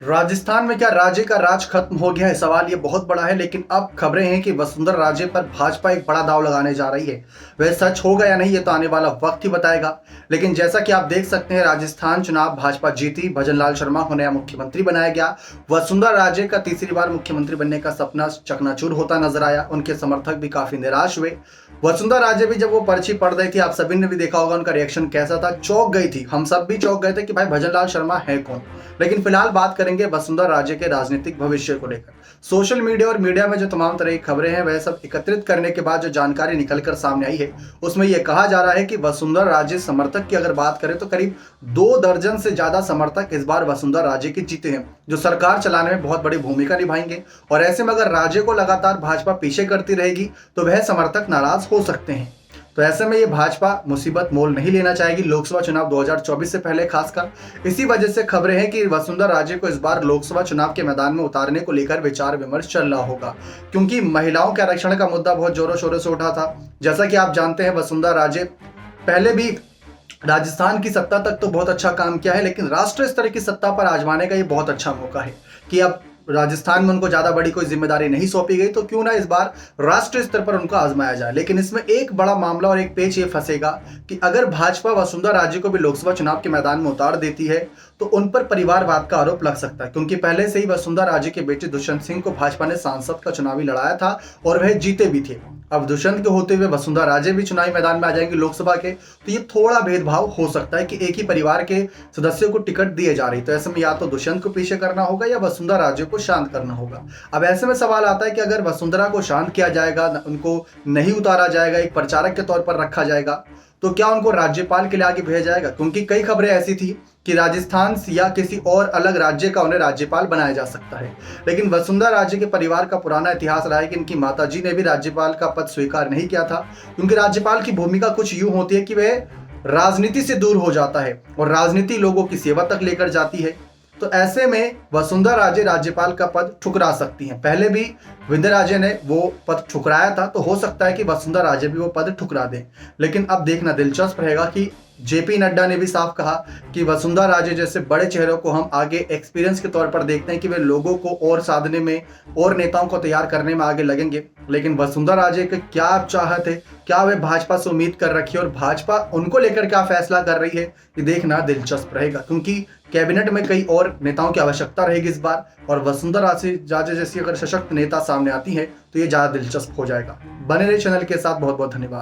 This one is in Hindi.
राजस्थान में क्या राज्य का राज खत्म हो गया है? सवाल ये बहुत बड़ा है, लेकिन अब खबरें हैं कि वसुंधरा राजे पर भाजपा एक बड़ा दांव लगाने जा रही है। वह सच होगा या नहीं, ये तो आने वाला वक्त ही बताएगा। लेकिन जैसा कि आप देख सकते हैं, राजस्थान चुनाव भाजपा जीती, भजनलाल शर्मा को नया मुख्यमंत्री बनाया गया। वसुंधरा राजे का तीसरी बार मुख्यमंत्री बनने का सपना चकनाचूर होता नजर आया। उनके समर्थक भी काफी निराश हुए। वसुंधरा राजे भी जब वो पर्ची पढ़ रही थी, आप सभी ने भी देखा होगा उनका रिएक्शन कैसा था, चौंक गई थी। हम सब भी चौंक गए थे कि भाई भजनलाल शर्मा है कौन। लेकिन फिलहाल बात करेंगे वसुंधरा राजे के राजनीतिक भविष्य को लेकर। सोशल मीडिया और मीडिया में जो तमाम तरह की खबरें हैं, वह सब एकत्रित करने के बाद जो जानकारी निकलकर सामने आई है, उसमें यह कहा जा रहा है कि वसुंधरा राजे समर्थक की अगर बात करें तो करीब 2 दर्जन से ज्यादा समर्थक इस बार वसुंधरा राजे के जीते हैं, जो सरकार चलाने में बहुत बड़ी भूमिका निभाएंगे। और ऐसे में अगर राजे को लगातार भाजपा पीछे करती रहेगी तो वह समर्थक नाराज हो सकते हैं। तो ऐसे में ये भाजपा मुसीबत मोल नहीं लेना चाहेगी लोकसभा चुनाव 2024 से पहले, खासकर इसी वजह से खबरें हैं कि वसुंधरा राजे को इस बार लोकसभा चुनाव के मैदान में उतारने को लेकर विचार विमर्श चल रहा होगा, क्योंकि महिलाओं के आरक्षण का मुद्दा बहुत जोरों शोरों से उठा था। जैसा कि आप जानते हैं, वसुंधरा राजे पहले भी राजस्थान की सत्ता तक तो बहुत अच्छा काम किया है, लेकिन राष्ट्रीय स्तर की सत्ता पर आजमाने का ये बहुत अच्छा मौका है कि अब राजस्थान में उनको ज्यादा बड़ी कोई जिम्मेदारी नहीं सौंपी गई, तो क्यों ना इस बार राष्ट्रीय स्तर पर उनको आजमाया जाए। लेकिन इसमें एक बड़ा मामला और एक पेच ये फंसेगा कि अगर भाजपा वसुंधरा राजे को भी लोकसभा चुनाव के मैदान में उतार देती है तो उन पर परिवारवाद का आरोप लग सकता है, क्योंकि पहले से ही वसुंधरा राजे के बेटे दुष्यंत सिंह को भाजपा ने सांसद का चुनावी लड़ाया था और वह जीते भी थे। अब दुष्यंत के होते हुए वसुंधरा राजे भी चुनावी मैदान में आ जाएंगे लोकसभा के, तो ये थोड़ा भेदभाव हो सकता है कि एक ही परिवार के सदस्यों को टिकट दिए जा रही, तो ऐसे में या तो दुष्यंत को पीछे करना होगा या वसुंधरा राजे को शांत करना होगा। अब ऐसे में सवाल आता है कि अगर वसुंधरा को शांत किया जाएगा, उनको नहीं उतारा जाएगा, एक प्रचारक के तौर पर रखा जाएगा, तो क्या उनको राज्यपाल के लिए आगे भेजा जाएगा? क्योंकि कई खबरें ऐसी थी कि राजस्थान या किसी और अलग राज्य का उन्हें राज्यपाल बनाया जा सकता है। लेकिन वसुंधरा राजे के परिवार का पुराना इतिहास रहा है कि इनकी माताजी ने भी राज्यपाल का पद स्वीकार नहीं किया था, क्योंकि राज्यपाल की भूमिका कुछ यूं होती है कि वह राजनीति से दूर हो जाता है और राजनीति लोगों की सेवा तक लेकर जाती है। तो ऐसे में वसुंधरा राजे राज्यपाल का पद ठुकरा सकती हैं। पहले भी विंध्य राजे ने वो पद ठुकराया था, तो हो सकता है कि वसुंधरा राजे भी वो पद ठुकरा दें। लेकिन अब देखना दिलचस्प रहेगा कि जेपी नड्डा ने भी साफ कहा कि वसुंधरा राजे जैसे बड़े चेहरों को हम आगे एक्सपीरियंस के तौर पर देखते हैं कि वे लोगों को और साधने में और नेताओं को तैयार करने में आगे लगेंगे। लेकिन वसुंधरा राजे के क्या चाहत है, क्या वे भाजपा से उम्मीद कर रखी है और भाजपा उनको लेकर क्या फैसला कर रही है, ये देखना दिलचस्प रहेगा, क्योंकि कैबिनेट में कई और नेताओं की आवश्यकता रहेगी इस बार। और वसुंधरा राजे जैसी अगर सशक्त नेता सामने आती है तो ये ज्यादा दिलचस्प हो जाएगा। बने रहे चैनल के साथ। बहुत बहुत धन्यवाद।